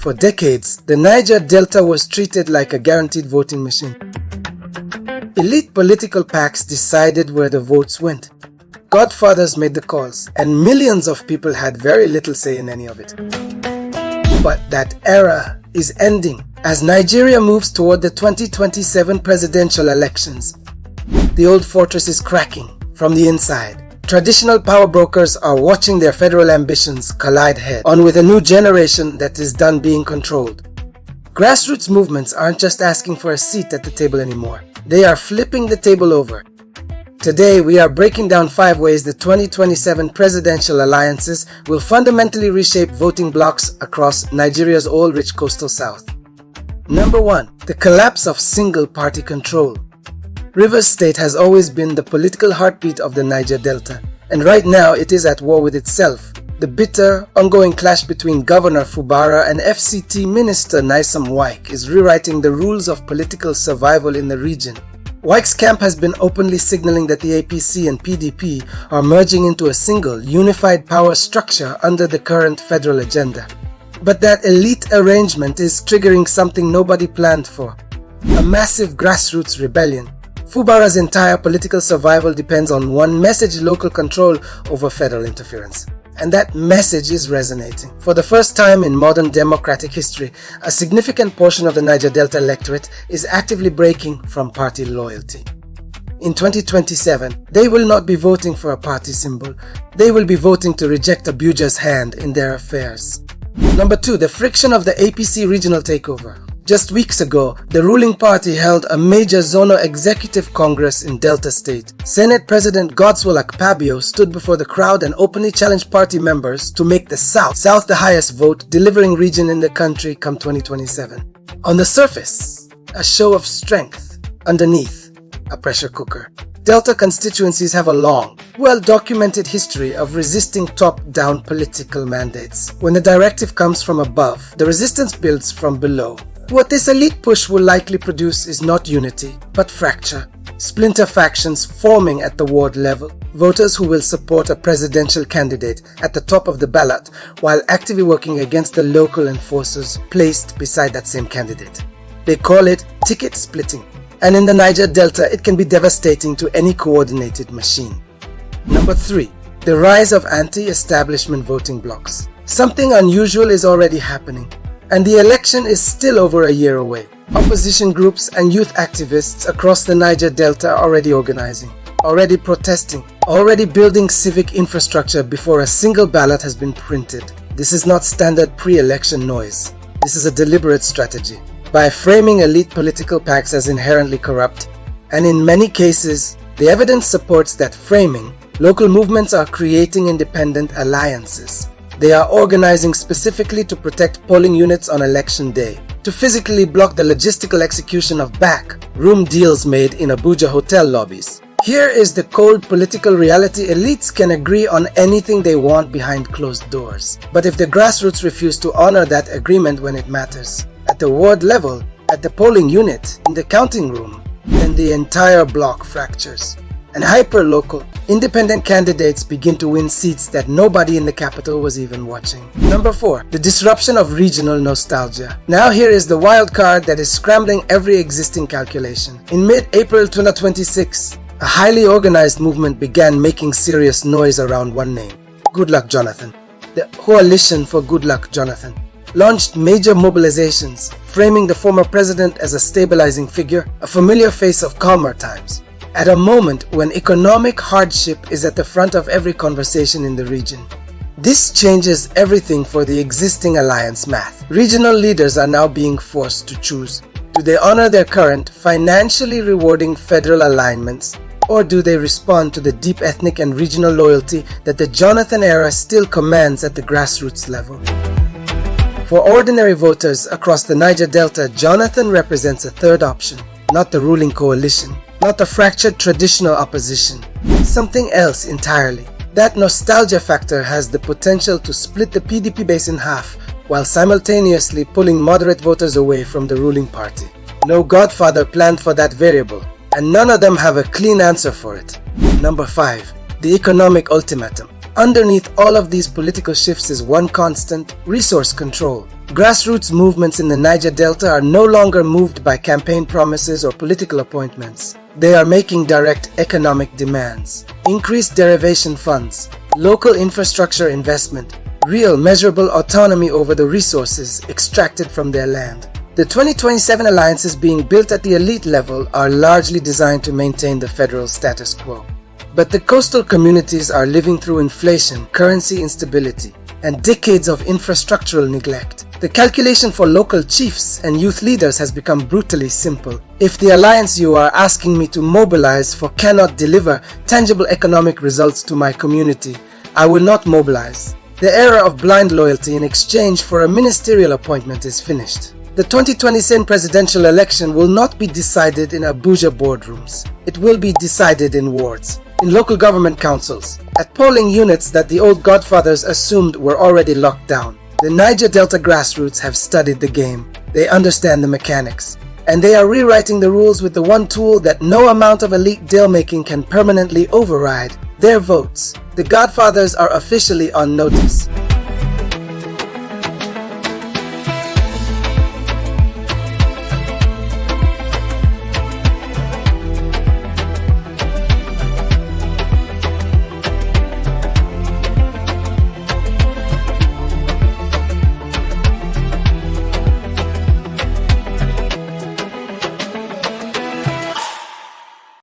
For decades, the Niger Delta was treated like a guaranteed voting machine. Elite political pacts decided where the votes went. Godfathers made the calls, and millions of people had very little say in any of it. But that era is ending as Nigeria moves toward the 2027 presidential elections. The old fortress is cracking from the inside. Traditional power brokers are watching their federal ambitions collide head on with a new generation that is done being controlled. Grassroots movements aren't just asking for a seat at the table anymore. They are flipping the table over. Today, we are breaking down 5 ways the 2027 presidential alliances will fundamentally reshape voting blocks across Nigeria's oil-rich coastal south. Number 1. The collapse of single-party control. Rivers State has always been the political heartbeat of the Niger Delta, and right now it is at war with itself. The bitter, ongoing clash between Governor Fubara and FCT Minister Nyesom Wike is rewriting the rules of political survival in the region. Wike's camp has been openly signaling that the APC and PDP are merging into a single, unified power structure under the current federal agenda. But that elite arrangement is triggering something nobody planned for: a massive grassroots rebellion. Fubara's entire political survival depends on one message: local control over federal interference. And that message is resonating. For the first time in modern democratic history, a significant portion of the Niger Delta electorate is actively breaking from party loyalty. In 2027, they will not be voting for a party symbol. They will be voting to reject Abuja's hand in their affairs. Number 2, the friction of the APC regional takeover. Just weeks ago, the ruling party held a major zonal executive congress in Delta State. Senate President Goodluck Jonathan stood before the crowd and openly challenged party members to make the South the highest vote delivering region in the country come 2027. On the surface, a show of strength. Underneath, a pressure cooker. Delta constituencies have a long, well-documented history of resisting top-down political mandates. When the directive comes from above, the resistance builds from below. What this elite push will likely produce is not unity, but fracture. Splinter factions forming at the ward level. Voters who will support a presidential candidate at the top of the ballot while actively working against the local enforcers placed beside that same candidate. They call it ticket splitting. And in the Niger Delta, it can be devastating to any coordinated machine. Number 3. The rise of anti-establishment voting blocks. Something unusual is already happening. And the election is still over a year away. Opposition groups and youth activists across the Niger Delta are already organizing, already protesting, already building civic infrastructure before a single ballot has been printed. This is not standard pre-election noise. This is a deliberate strategy. By framing elite political pacts as inherently corrupt, and in many cases, the evidence supports that framing, local movements are creating independent alliances. They are organizing specifically to protect polling units on election day, to physically block the logistical execution of back-room deals made in Abuja hotel lobbies. Here is the cold political reality: elites can agree on anything they want behind closed doors. But if the grassroots refuse to honor that agreement when it matters, at the ward level, at the polling unit, in the counting room, then the entire block fractures. And hyper-local, independent candidates begin to win seats that nobody in the capital was even watching. Number 4. The disruption of regional nostalgia. Now here is the wild card that is scrambling every existing calculation. In mid-April 2026, a highly organized movement began making serious noise around one name: Goodluck Jonathan. The Coalition for Goodluck Jonathan launched major mobilizations, framing the former president as a stabilizing figure, a familiar face of calmer times. At a moment when economic hardship is at the front of every conversation in the region. This changes everything for the existing alliance math. Regional leaders are now being forced to choose. Do they honor their current, financially rewarding federal alignments, or do they respond to the deep ethnic and regional loyalty that the Jonathan era still commands at the grassroots level? For ordinary voters across the Niger Delta, Jonathan represents a third option, not the ruling coalition. Not the fractured traditional opposition, something else entirely. That nostalgia factor has the potential to split the PDP base in half while simultaneously pulling moderate voters away from the ruling party. No godfather planned for that variable, and none of them have a clean answer for it. Number 5. The economic ultimatum. underneath all of these political shifts is one constant: resource control. Grassroots movements in the Niger Delta are no longer moved by campaign promises or political appointments. They are making direct economic demands: increased derivation funds, local infrastructure investment, real measurable autonomy over the resources extracted from their land. The 2027 alliances being built at the elite level are largely designed to maintain the federal status quo. But the coastal communities are living through inflation, currency instability, and decades of infrastructural neglect. The calculation for local chiefs and youth leaders has become brutally simple. If the alliance you are asking me to mobilize for cannot deliver tangible economic results to my community, I will not mobilize. The era of blind loyalty in exchange for a ministerial appointment is finished. The 2027 presidential election will not be decided in Abuja boardrooms. It will be decided in wards, in local government councils, at polling units that the old godfathers assumed were already locked down. The Niger Delta grassroots have studied the game. They understand the mechanics. And they are rewriting the rules with the one tool that no amount of elite deal-making can permanently override: their votes. The godfathers are officially on notice.